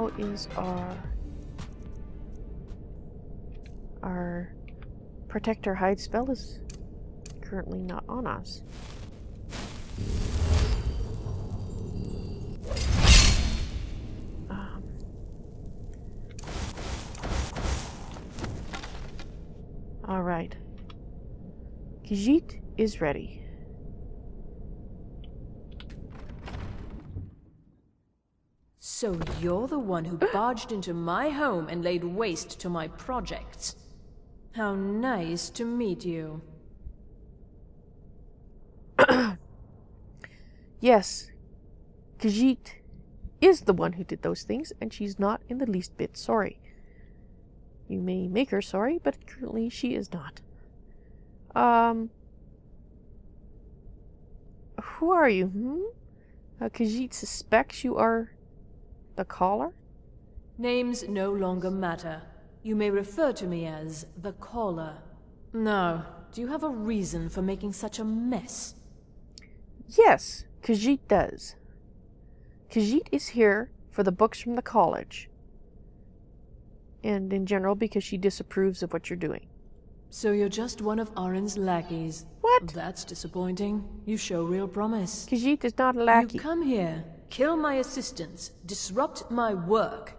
how is our Protector Hide spell is currently not on us. Alright. Khajiit is ready. So you're the one who barged into my home and laid waste to my projects. How nice to meet you. Yes, Khajiit is the one who did those things, and she's not in the least bit sorry. You may make her sorry, but currently she is not. Who are you, Khajiit suspects you are the caller? Names no longer matter. You may refer to me as the caller. Now, do you have a reason for making such a mess? Yes, Khajiit does. Khajiit is here for the books from the college. And in general because she disapproves of what you're doing. So you're just one of Arin's lackeys. What? That's disappointing. You show real promise. Khajiit is not a lackey. You come here, kill my assistants, disrupt my work.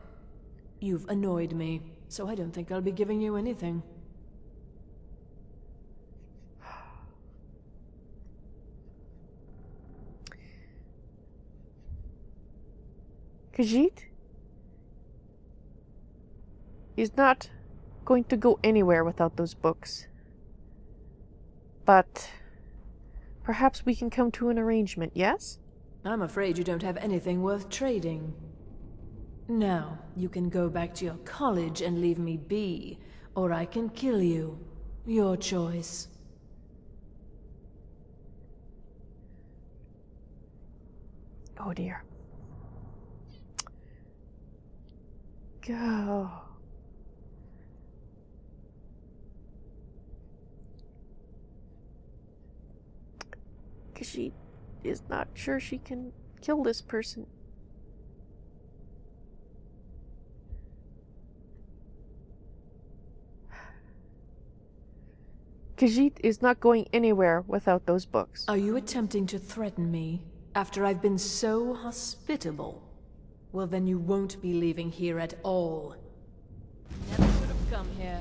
You've annoyed me, so I don't think I'll be giving you anything. Khajiit is not going to go anywhere without those books. But perhaps we can come to an arrangement, yes? I'm afraid you don't have anything worth trading. Now, you can go back to your college and leave me be, or I can kill you. Your choice. Oh dear. Go. Khajiit is not sure she can kill this person. Khajiit is not going anywhere without those books. Are you attempting to threaten me after I've been so hospitable? Well, then you won't be leaving here at all. Never should have come here.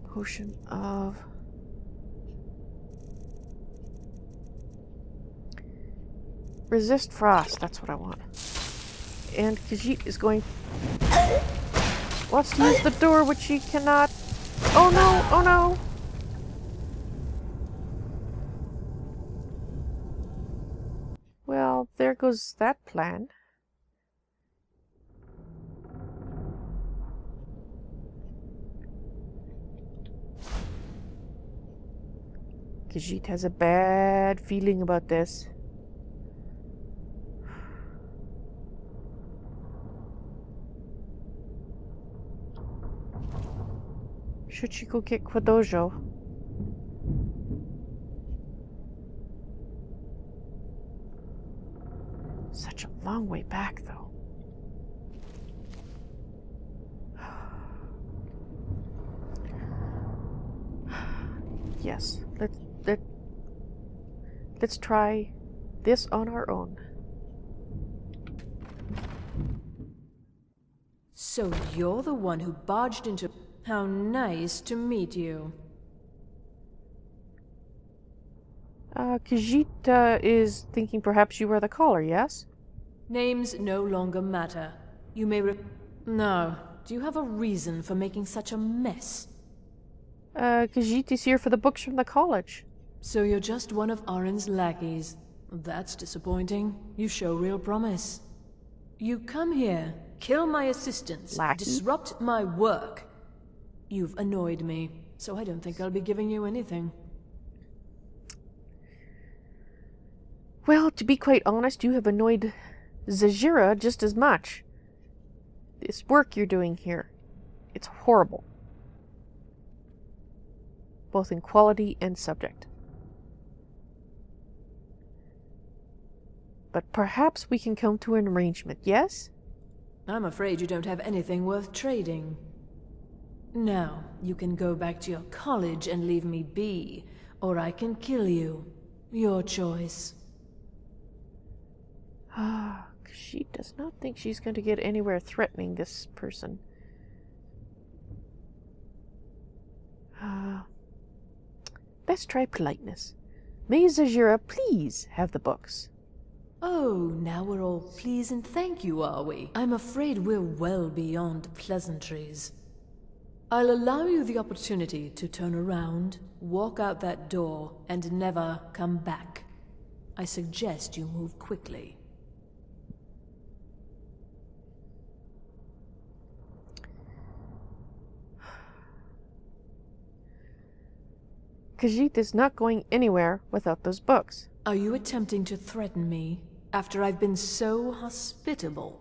Potion of... Resist frost, that's what I want. And Khajiit is going... wants to use the door, which she cannot... Oh no, oh no! Well, there goes that plan. Khajiit has a bad feeling about this. Should she go get Quadojo? Such a long way back, though. Yes, let's try this on our own. So you're the one who barged into... How nice to meet you. Khajiit is thinking perhaps you were the caller, yes? Names no longer matter. You may No. Do you have a reason for making such a mess? Khajiit is here for the books from the college. So you're just one of Arin's lackeys. That's disappointing. You show real promise. You come here, kill my assistants, Lackey? disrupt my work. You've annoyed me, so I don't think I'll be giving you anything. Well, to be quite honest, you have annoyed Zahjira just as much. This work you're doing here, it's horrible. Both in quality and subject. But perhaps we can come to an arrangement, yes? I'm afraid you don't have anything worth trading. Now, you can go back to your college and leave me be, or I can kill you. Your choice. She does not think she's going to get anywhere threatening this person. Let's try politeness. May Zahjira please have the books? Oh, now we're all please and thank you, are we? I'm afraid we're well beyond pleasantries. I'll allow you the opportunity to turn around, walk out that door, and never come back. I suggest you move quickly. Khajiit is not going anywhere without those books. Are you attempting to threaten me after I've been so hospitable?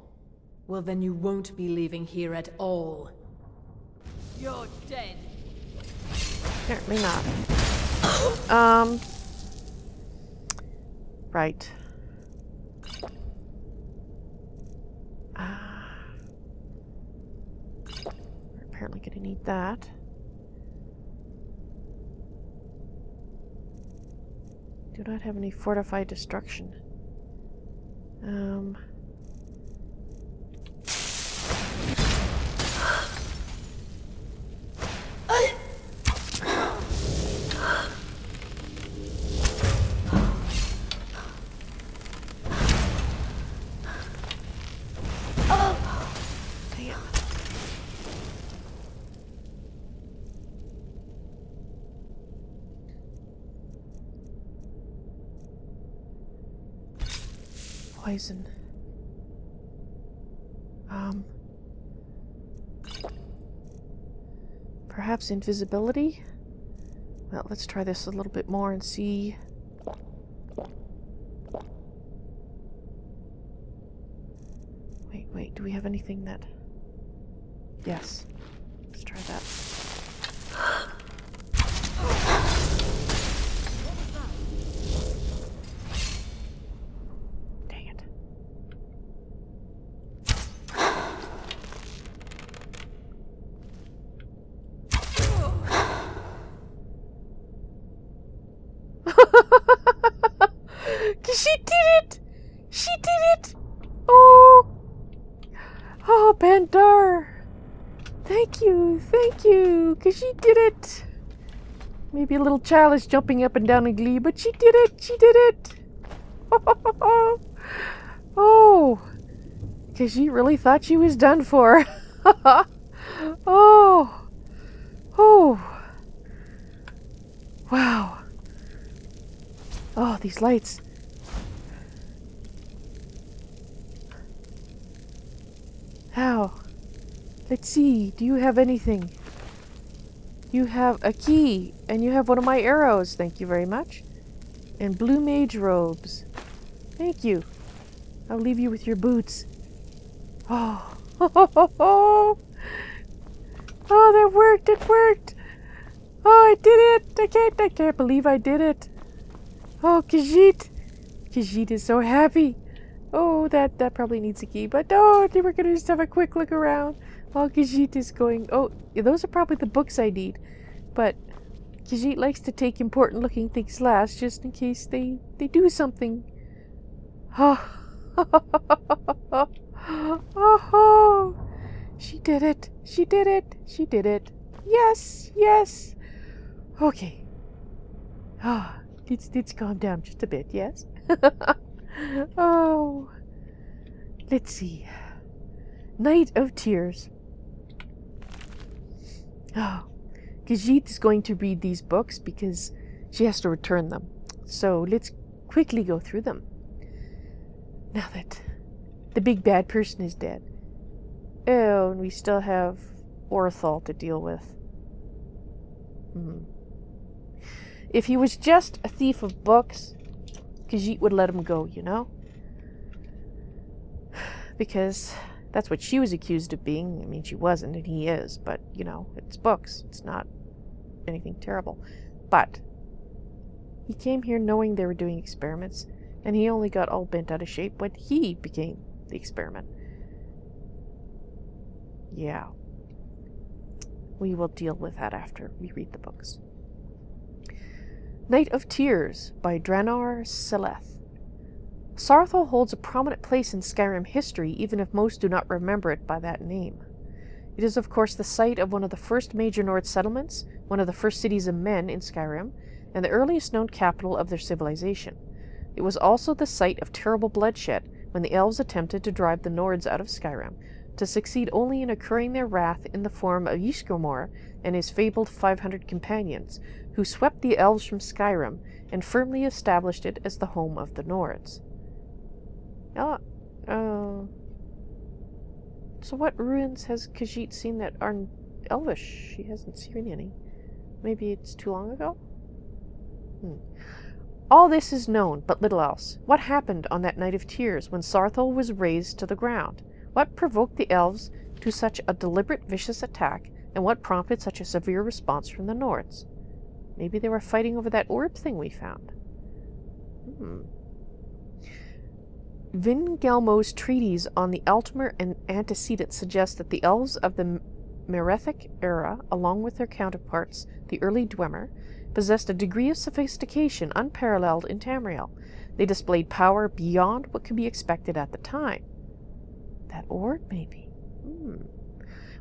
Well, then you won't be leaving here at all. You're dead. Apparently not. Right. We're apparently going to need that. Do not have any fortified destruction. Poison. Perhaps invisibility? Well, let's try this a little bit more and see. Wait, do we have anything that... Yes. Let's try that. Dang it. She did it! She did it! Oh! Oh, Bandar! Thank you, because she did it! Maybe a little childish jumping up and down in glee, but she did it! She did it! Oh! Because she really thought she was done for. Oh! Oh! Wow! Oh, these lights. How? Let's see. Do you have anything? You have a key, and you have one of my arrows. Thank you very much. And blue mage robes. Thank you. I'll leave you with your boots. Oh. Oh, that worked. It worked. Oh, I did it. I can't believe I did it. Oh, Khajiit. Khajiit is so happy. Oh, that probably needs a key. But oh, we're going to just have a quick look around. While Khajiit is going... Oh, those are probably the books I need. But Khajiit likes to take important looking things last, just in case they do something. Oh. Oh. She did it. She did it. She did it. Yes. Yes. Okay. Ah. Let's calm down just a bit, yes? Oh. Let's see. Night of Tears. Oh. Khajiit is going to read these books because she has to return them. So let's quickly go through them. Now that the big bad person is dead. Oh, and we still have Orthal to deal with. If he was just a thief of books, Khajiit would let him go, you know? Because that's what she was accused of being. I mean, she wasn't, and he is, but, you know, it's books. It's not anything terrible. But he came here knowing they were doing experiments. And he only got all bent out of shape when he became the experiment. Yeah. We will deal with that after we read the books. Night of Tears by Draenor Seleth. Saarthal holds a prominent place in Skyrim history, even if most do not remember it by that name. It is, of course, the site of one of the first major Nord settlements, one of the first cities of men in Skyrim, and the earliest known capital of their civilization. It was also the site of terrible bloodshed when the elves attempted to drive the Nords out of Skyrim, to succeed only in incurring their wrath in the form of Ysgramor and his fabled 500 companions, who swept the elves from Skyrim and firmly established it as the home of the Nords. So what ruins has Khajiit seen that are elvish? She hasn't seen any. Maybe it's too long ago? All this is known, but little else. What happened on that night of tears when Saarthal was razed to the ground? What provoked the elves to such a deliberate, vicious attack, and what prompted such a severe response from the Nords? Maybe they were fighting over that orb thing we found. Vingelmo's treatise on the Altmer and antecedent suggests that the elves of the Merethic era, along with their counterparts, the early Dwemer, possessed a degree of sophistication unparalleled in Tamriel. They displayed power beyond what could be expected at the time. That orb, maybe?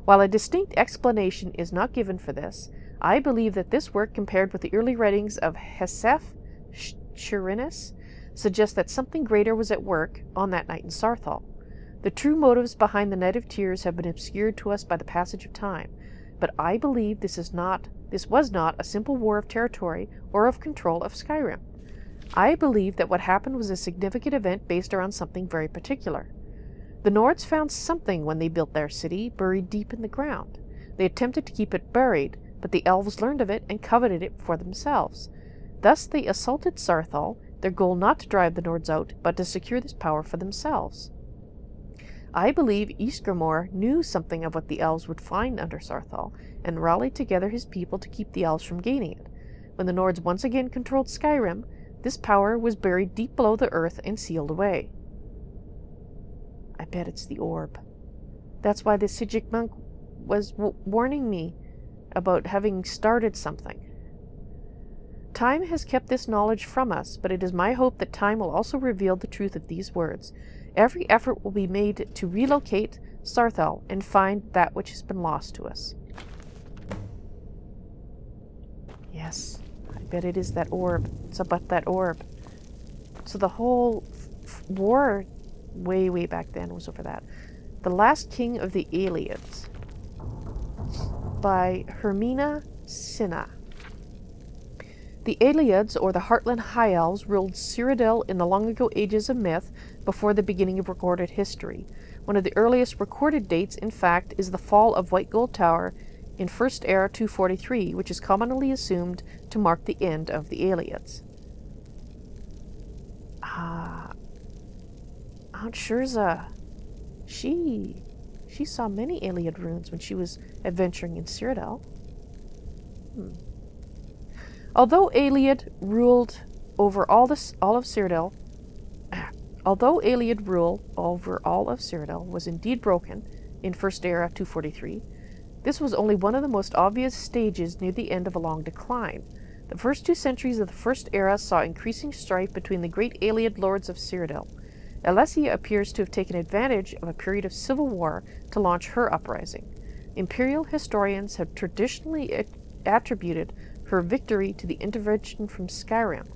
While a distinct explanation is not given for this, I believe that this work, compared with the early writings of Hesef Chirinus, suggests that something greater was at work on that night in Saarthal. The true motives behind the Night of Tears have been obscured to us by the passage of time, but I believe this was not a simple war of territory or of control of Skyrim. I believe that what happened was a significant event based around something very particular. The Nords found something when they built their city, buried deep in the ground. They attempted to keep it buried, but the elves learned of it and coveted it for themselves. Thus they assaulted Saarthal, their goal not to drive the Nords out, but to secure this power for themselves. I believe Ysgramor knew something of what the elves would find under Saarthal, and rallied together his people to keep the elves from gaining it. When the Nords once again controlled Skyrim, this power was buried deep below the earth and sealed away. I bet it's the orb. That's why the Sijic monk was warning me about having started something. Time has kept this knowledge from us, but it is my hope that time will also reveal the truth of these words. Every effort will be made to relocate Saarthal and find that which has been lost to us. Yes, I bet it is that orb. It's about that orb. So the whole war way back then was over that. The Last King of the Aliens by Hermina Sinha. The Aliads, or the Heartland High Elves, ruled Cyrodiil in the long-ago ages of myth before the beginning of recorded history. One of the earliest recorded dates, in fact, is the fall of White Gold Tower in First Era 243, which is commonly assumed to mark the end of the Aliads. Aunt Shurza, she saw many Aliad runes when she was adventuring in Cyrodiil. Although Aliad rule over all of Cyrodiil was indeed broken in First Era 243, this was only one of the most obvious stages near the end of a long decline. The first 2 centuries of the First Era saw increasing strife between the great Aliad lords of Cyrodiil. Alessia appears to have taken advantage of a period of civil war to launch her uprising. Imperial historians have traditionally attributed her victory to the intervention from Skyrim,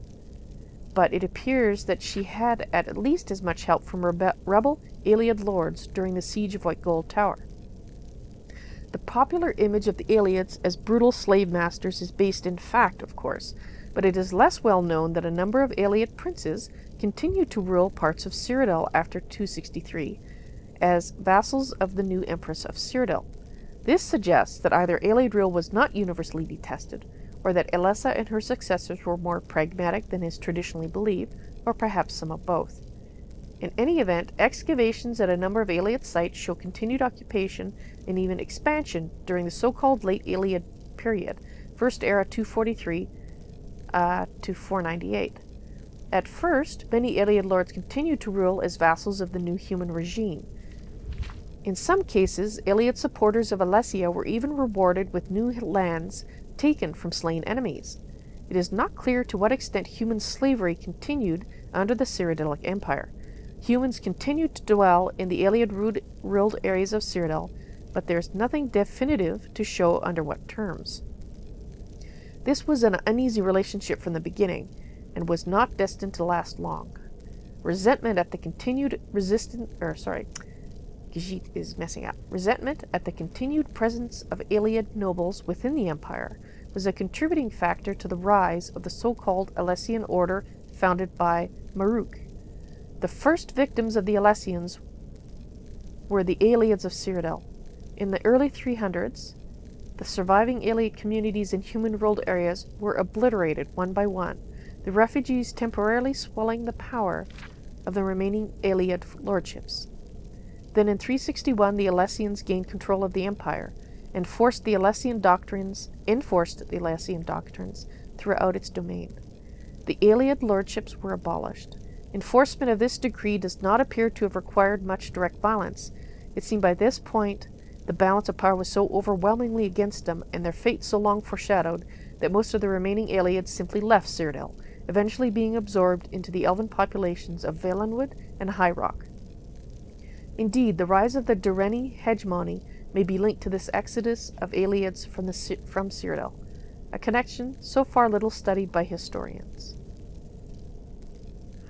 but it appears that she had at least as much help from rebel Aliad lords during the siege of White Gold Tower. The popular image of the Aliads as brutal slave masters is based in fact, of course, but it is less well known that a number of Aliad princes continued to rule parts of Cyrodiil after 263 as vassals of the new Empress of Cyrodiil. This suggests that either Aliad rule was not universally detested, or that Alessa and her successors were more pragmatic than is traditionally believed, or perhaps some of both. In any event, excavations at a number of Aliad sites show continued occupation and even expansion during the so-called Late Aliad period, First Era 243 to 498. At first, many Iliad lords continued to rule as vassals of the new human regime. In some cases, Iliad supporters of Alesia were even rewarded with new lands taken from slain enemies. It is not clear to what extent human slavery continued under the Cyrodiilic Empire. Humans continued to dwell in the Iliad-ruled areas of Cyrodiil, but there is nothing definitive to show under what terms. This was an uneasy relationship from the beginning, and was not destined to last long. Resentment at the continued presence of Iliad nobles within the empire was a contributing factor to the rise of the so-called Alessian order founded by Maruk. The first victims of the Alessians were the Iliads of Cyrodiil. In the early 300s, the surviving Iliad communities in human-ruled areas were obliterated one by one, the refugees temporarily swelling the power of the remaining Iliad lordships. Then in 361 the Alessians gained control of the empire, and enforced the Alessian doctrines throughout its domain. The Iliad lordships were abolished. Enforcement of this decree does not appear to have required much direct violence. It seemed by this point the balance of power was so overwhelmingly against them, and their fate so long foreshadowed, that most of the remaining Iliads simply left Cyrodiil, eventually being absorbed into the elven populations of Valenwood and High Rock. Indeed, the rise of the Durrani hegemony may be linked to this exodus of Iliads from Cyrodiil, a connection so far little studied by historians.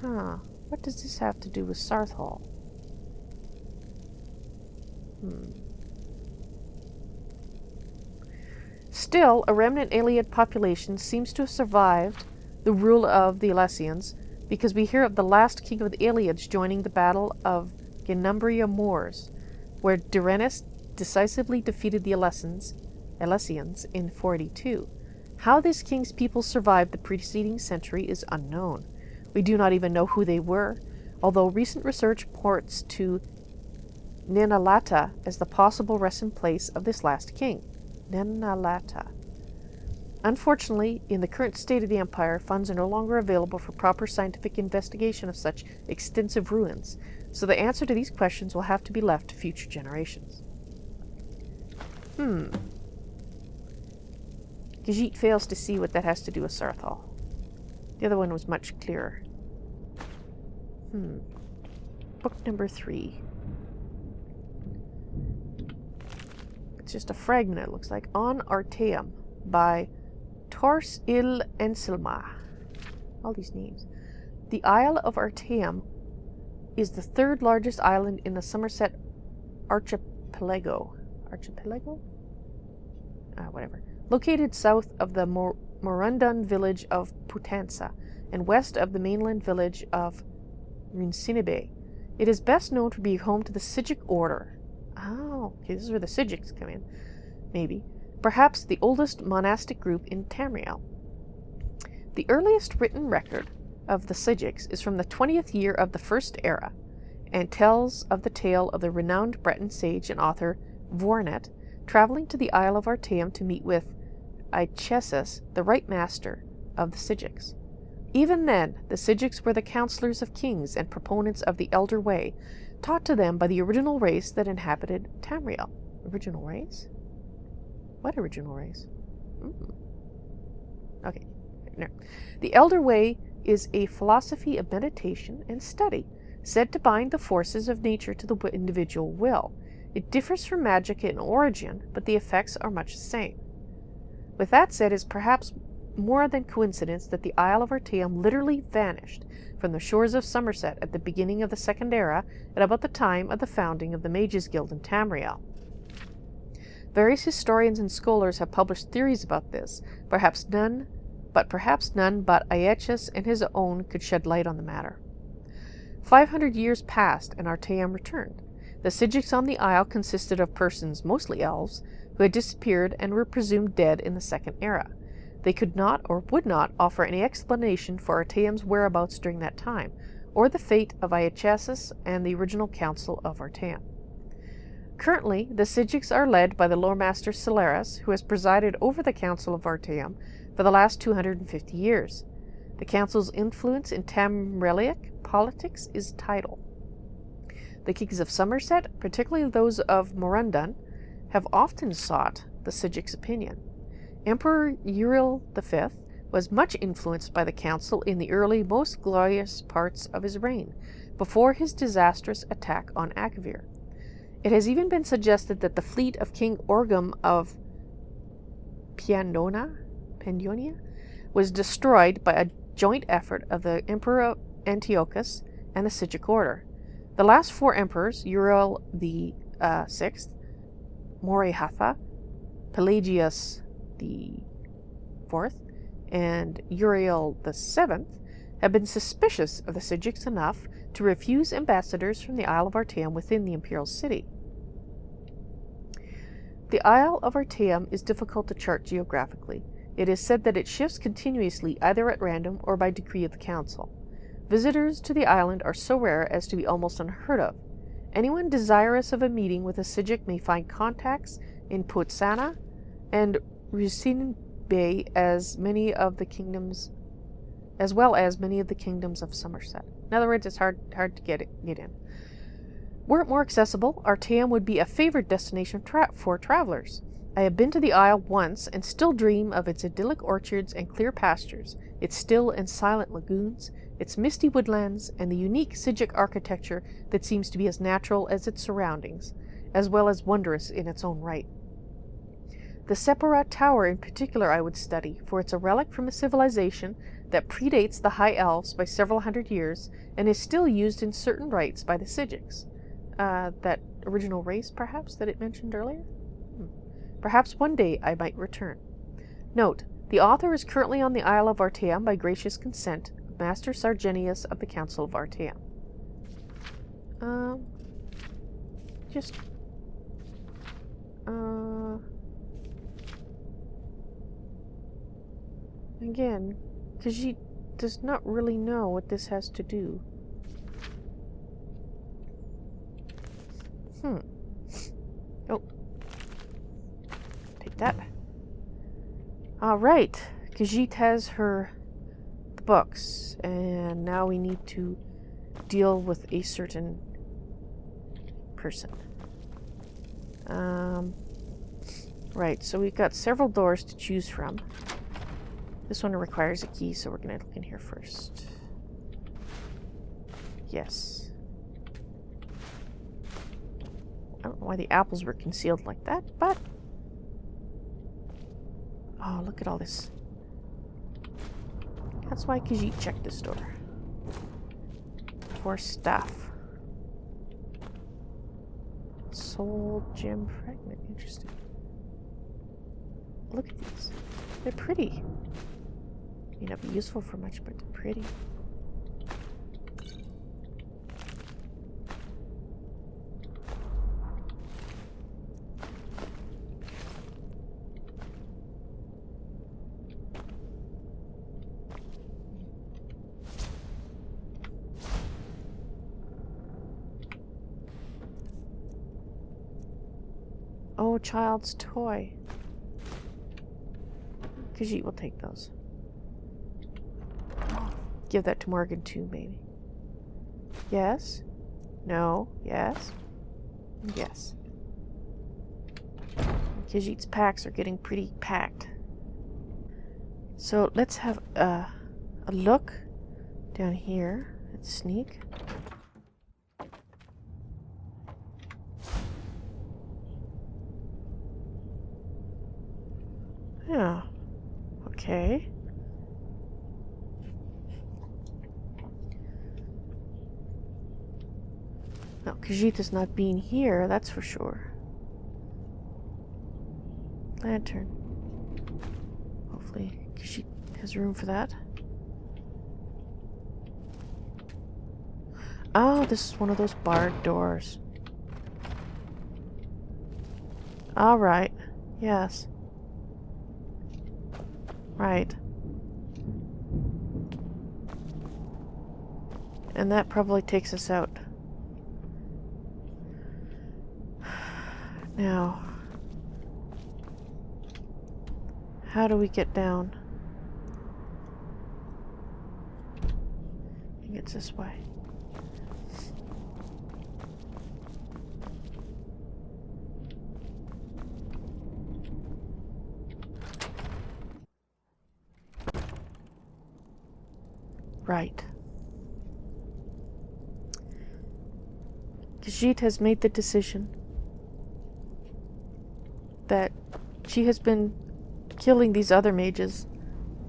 What does this have to do with Sarthal? Still, a remnant Iliad population seems to have survived the rule of the Alessians, because we hear of the last king of the Iliads joining the Battle of Genumbria Moors, where Durrani decisively defeated the Alessians in 482. How this king's people survived the preceding century is unknown. We do not even know who they were, although recent research points to Ninalata as the possible resting place of this last king. Ninalata. Unfortunately, in the current state of the empire, funds are no longer available for proper scientific investigation of such extensive ruins, so the answer to these questions will have to be left to future generations. Khajiit fails to see what that has to do with Sarthal. The other one was much clearer. Book number 3. It's just a fragment, it looks like. On Artaeum by Tors Il Ensilma. All these names. The Isle of Artaeum is the third largest island in the Somerset archipelago. Whatever. Located south of the Morundun village of Putansa and west of the mainland village of Runcinibe. It is best known to be home to the Sigic order. Oh, okay, this is where the Sigics come in. Maybe. Perhaps the oldest monastic group in Tamriel. The earliest written record of the Sigics is from the 20th year of the First Era, and tells of the tale of the renowned Breton sage and author Vornet traveling to the Isle of Artaeum to meet with Aichesis, the right master of the Sigics. Even then, the Sigics were the counselors of kings and proponents of the Elder Way, taught to them by the original race that inhabited Tamriel. Original race? What original race? Okay. No. The Elder Way is a philosophy of meditation and study, said to bind the forces of nature to the individual will. It differs from magic in origin, but the effects are much the same. With that said, it is perhaps more than coincidence that the Isle of Artaeum literally vanished from the shores of Somerset at the beginning of the Second Era, at about the time of the founding of the Mages Guild in Tamriel. Various historians and scholars have published theories about this, perhaps none but Aiechus and his own could shed light on the matter. 500 years passed, and Artaeum returned. The Sigics on the isle consisted of persons, mostly elves, who had disappeared and were presumed dead in the Second Era. They could not or would not offer any explanation for Artaeum's whereabouts during that time, or the fate of Aichesis and the original council of Artaeum. Currently, the Sigics are led by the Lore Master Celeris, who has presided over the Council of Artaeum for the last 250 years. The council's influence in Tamrelic politics is tidal. The kings of Somerset, particularly those of Morundun, have often sought the Sijik's opinion. Emperor Uriel V was much influenced by the council in the early, most glorious parts of his reign, before his disastrous attack on Akavir. It has even been suggested that the fleet of King Orgum of Pannonia was destroyed by a joint effort of the Emperor Antiochus and the Sijic order. The last four emperors, Uriel the Sixth, Morihatha, Pelagius the Fourth, and Uriel the Seventh, have been suspicious of the Sijics enough to refuse ambassadors from the Isle of Artaeum within the imperial city. The Isle of Artaeum is difficult to chart geographically. It is said that it shifts continuously either at random or by decree of the council. Visitors to the island are so rare as to be almost unheard of. Anyone desirous of a meeting with a Sijic may find contacts in Putsana and Rusin Bay as well as many of the kingdoms of Somerset. In other words, it's hard to get in. Were it more accessible, Artaeum would be a favored destination for travelers. I have been to the isle once and still dream of its idyllic orchards and clear pastures, its still and silent lagoons, its misty woodlands, and the unique Sijic architecture that seems to be as natural as its surroundings, as well as wondrous in its own right. The Separat Tower in particular I would study, for it's a relic from a civilization that predates the High Elves by several hundred years and is still used in certain rites by the Sijics. That original race, perhaps, that it mentioned earlier? Perhaps one day I might return. Note, the author is currently on the Isle of Artaeum by gracious consent of Master Sargenius of the Council of Artaeum. Again, Khajiit does not really know what this has to do. Oh. Take that. Alright. Khajiit has the books, and now we need to deal with a certain person. Right, so we've got several doors to choose from. This one requires a key, so we're going to look in here first. Yes. I don't know why the apples were concealed like that, but... Oh, look at all this. That's why Khajiit checked this door. For stuff. Soul gem fragment. Interesting. Look at these. They're pretty. May not be useful for much, but they're pretty. Oh, child's toy. Khajiit will take those. Give that to Morgan too, maybe. Yes? No? Yes? Yes. Khajiit's packs are getting pretty packed. So let's have a look down here. Let's sneak. Yeah. Okay. Now, Khajiit is not being here, that's for sure. Lantern. Hopefully Khajiit has room for that. Oh, this is one of those barred doors. Alright. Yes. Right. And that probably takes us out. Now, how do we get down? think it's this way. Right. Khajiit has made the decision that she has been killing these other mages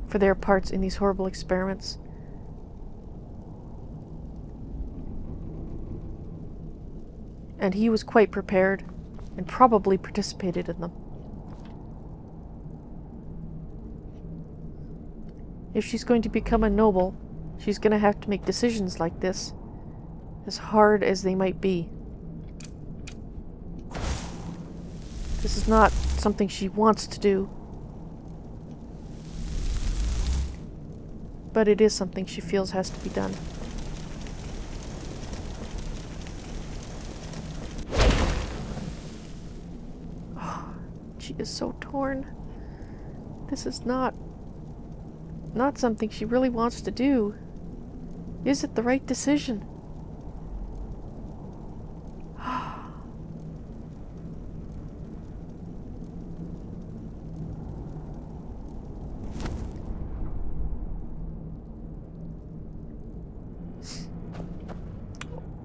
for their parts in these horrible experiments. And he was quite prepared and probably participated in them. If she's going to become a noble, she's going to have to make decisions like this, as hard as they might be. This is not something she wants to do, but it is something she feels has to be done. Oh, she is so torn. This is not something she really wants to do. Is it the right decision?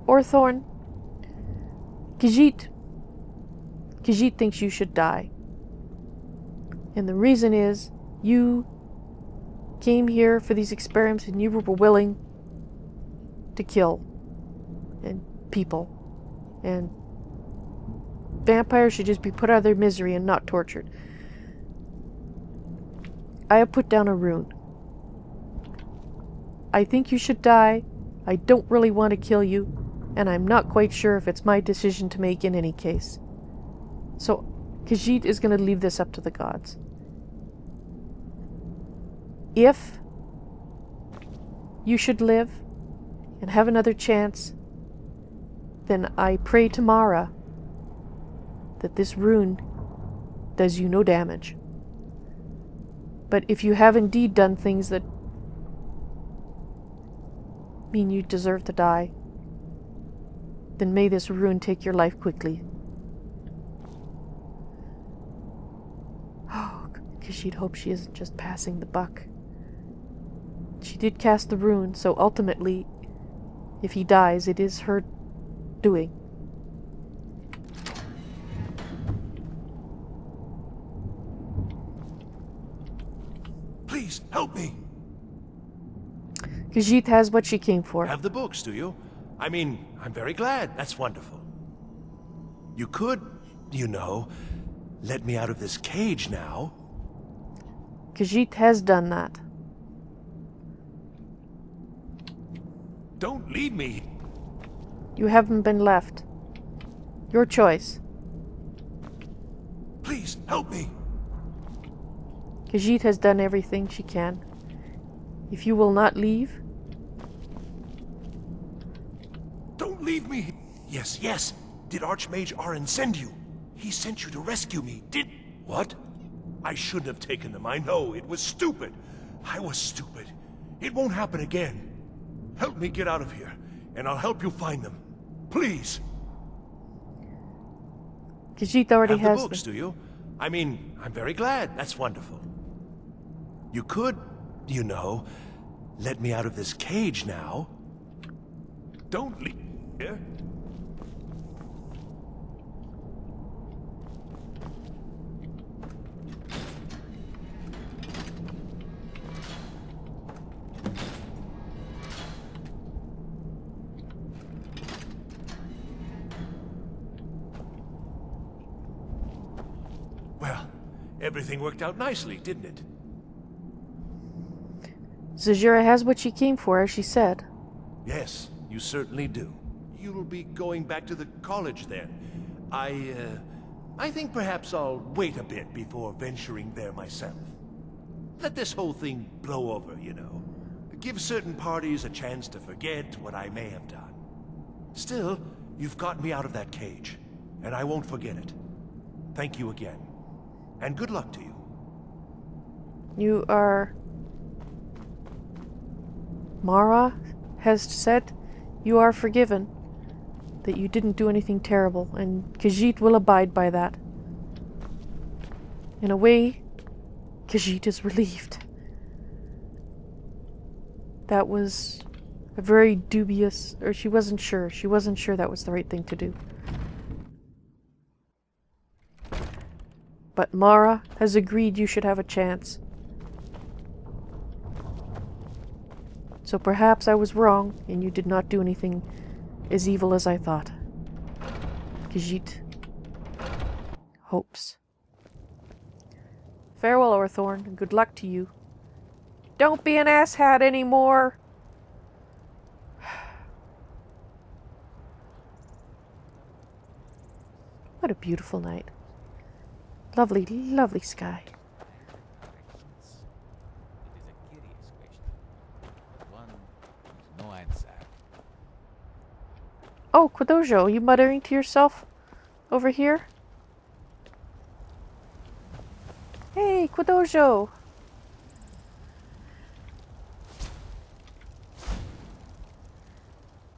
Orthorn, Khajiit thinks you should die. And the reason is, you came here for these experiments and you were willing to kill and people. And vampires should just be put out of their misery and not tortured. I have put down a rune. I think you should die. I don't really want to kill you. And I'm not quite sure if it's my decision to make in any case. So, Khajiit is going to leave this up to the gods. If you should live and have another chance, then I pray to Mara that this rune does you no damage. But if you have indeed done things that mean you deserve to die, then may this rune take your life quickly. Oh, Khajiit hopes she isn't just passing the buck. She did cast the rune, so ultimately, if he dies, it is her doing. Please, help me! Khajiit has what she came for. Have the books, do you? I mean, I'm very glad. That's wonderful. You could, you know, let me out of this cage now. Khajiit has done that. Don't leave me. You haven't been left. Your choice. Please, help me. Khajiit has done everything she can. If you will not leave... Don't leave me. Yes, yes. Did Archmage Arin send you? He sent you to rescue me, did... What? I shouldn't have taken them. I know. It was stupid. I was stupid. It won't happen again. Help me get out of here, and I'll help you find them. Please. Khajiit already Have has the books, do you? I mean, I'm very glad. That's wonderful. You could, you know, let me out of this cage now. Don't leave here. Well, everything worked out nicely, didn't it? Zahjira has what she came for, as she said. Yes, you certainly do. You'll be going back to the college then. I think perhaps I'll wait a bit before venturing there myself. Let this whole thing blow over, you know. Give certain parties a chance to forget what I may have done. Still, you've got me out of that cage, and I won't forget it. Thank you again, and good luck to you. You are... Mara has said you are forgiven, that you didn't do anything terrible, and Khajiit will abide by that. In a way, Khajiit is relieved. That was a very dubious, or she wasn't sure. She wasn't sure that was the right thing to do. But Mara has agreed you should have a chance. So perhaps I was wrong, and you did not do anything as evil as I thought. Khajiit hopes. Farewell, Orthorn, and good luck to you. Don't be an asshat anymore! What a beautiful night. Lovely, lovely sky. It is a curious question, but one with no answer. Oh, Quadojo, you muttering to yourself over here? Hey, Quadojo!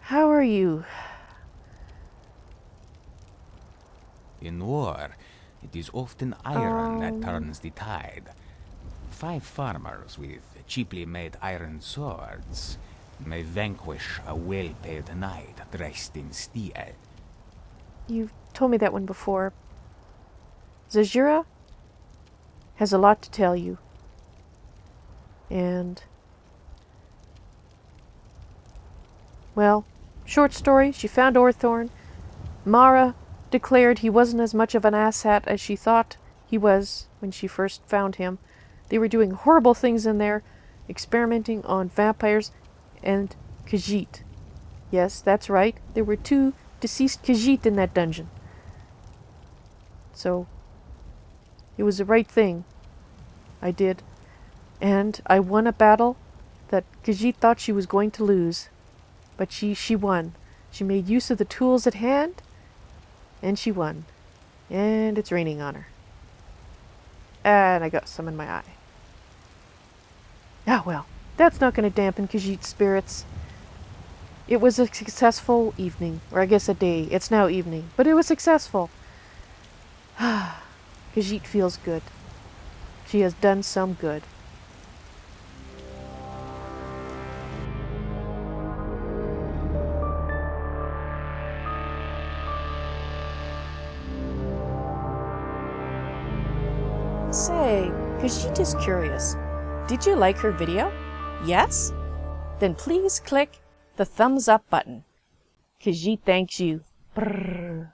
How are you? In war, it is often iron that turns the tide. 5 farmers with cheaply made iron swords may vanquish a well-paid knight dressed in steel. You've told me that one before. Zahjira has a lot to tell you. And, well, short story, she found Orthorn. Mara declared he wasn't as much of an asshat as she thought he was when she first found him. They were doing horrible things in there, experimenting on vampires and Khajiit. Yes, that's right. There were 2 deceased Khajiit in that dungeon. So, it was the right thing I did. And I won a battle that Khajiit thought she was going to lose. But she won. She made use of the tools at hand, and she won. And it's raining on her. And I got some in my eye. Ah, well, that's not going to dampen Khajiit's spirits. It was a successful evening, or I guess a day. It's now evening, but it was successful. Khajiit feels good. She has done some good. Say, Khajiit is curious. Did you like her video? Yes? Then please click the thumbs up button. Khajiit thanks you. Brrr.